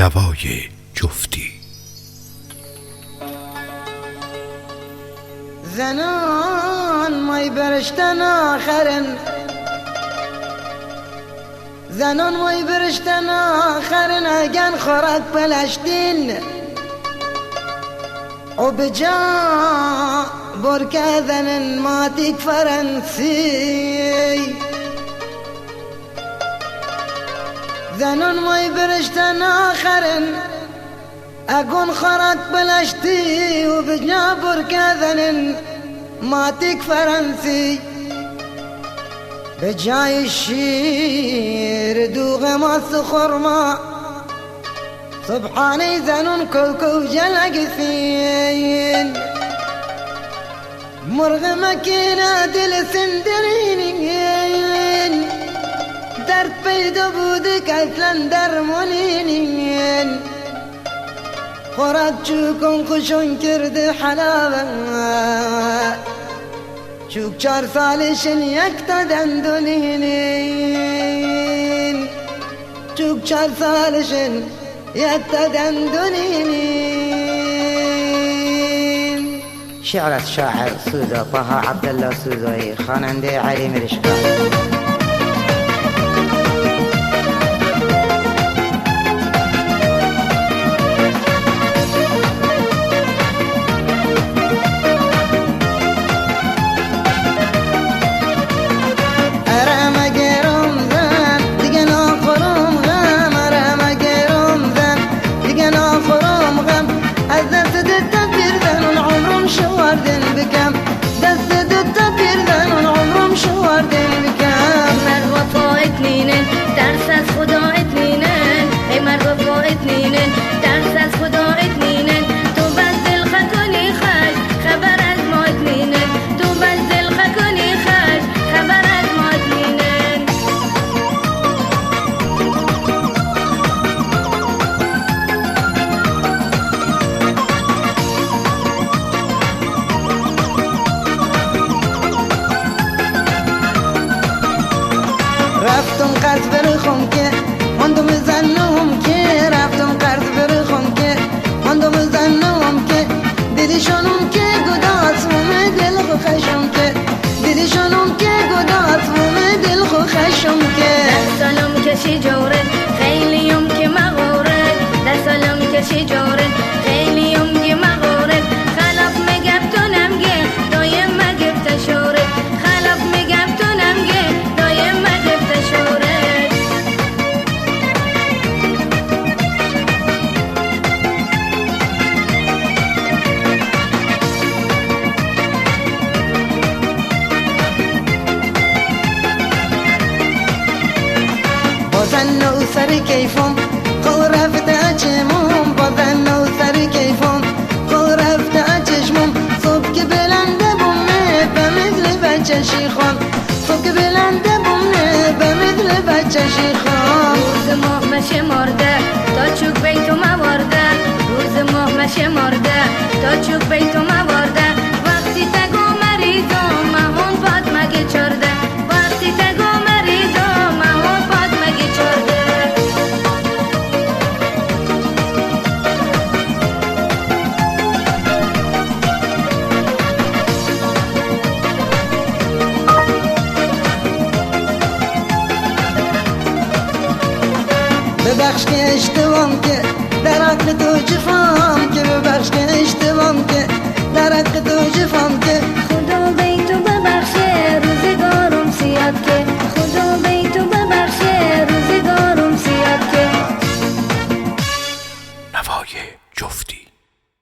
نوای جفتی. زنان مای برشتن آخرن، زنان مای برشتن آخرن، اگن خورک بلشتین و بجا برکذنن ماتیک فرنسی. زنان مای برشتن آخرن، اگون خورک بلشتی و بجا برکذنن ماتیک فرنسی. به جای شیر دوغ ماس خورما سبحانی زنون کوکو جلقسین. مرغ مکینا دل سندرینین، درد پیدا بوده که اصلا درمونینین. خوراک چوکن خوشون کرده حلاوه، چوک 4 سالشن یک تا دندونینین، چوک 4 سالشن یک تا دندونینین. شعر از شاعر سوزا طه عبدالله سوزایی، خواننده علی مرشکا. درس از خدا اتنینن، ای مرد با اتنینن، درس از خدا اتنینن. تو بس دل خکنی خش خبر از ما اتنینن، تو بس دل خکنی خش خبر از ما اتنینن. رفتم قرض برخم که ماندم زنم که، رفتم قرض برخم که ماندم زنم که، دیدیشانم که گداز موم دل خو خشم که، دیدیشانم که گداز موم دل خو خشم که. در سالم کشی جوره خیلیم که مغوره، در سالم کشی جوره خیلیم که مغوره. خلاف میگم تو نمگه دایم مگفت شوره، خلاف میگم تو نمگه دایم مگفت شوره. بازن و سر کیفم قل رفت چشمم، بازن و سر کیفم قل رفت چشمم. صبح که بلنده بومه به مثل بچه شیخان، صبح که بلنده بومه به مثل بچه شیخان. روز ماه مشه مرده تا چوک بیتو موارده، روز ماه مشه مرده تا چوک بیتو موارده. وقتی تگو مریضم مهون فاطمه چرده، وقتی تگو مریضم مهون فاطمه چرده. ببخش که اشتباهم که در عقل تو جفا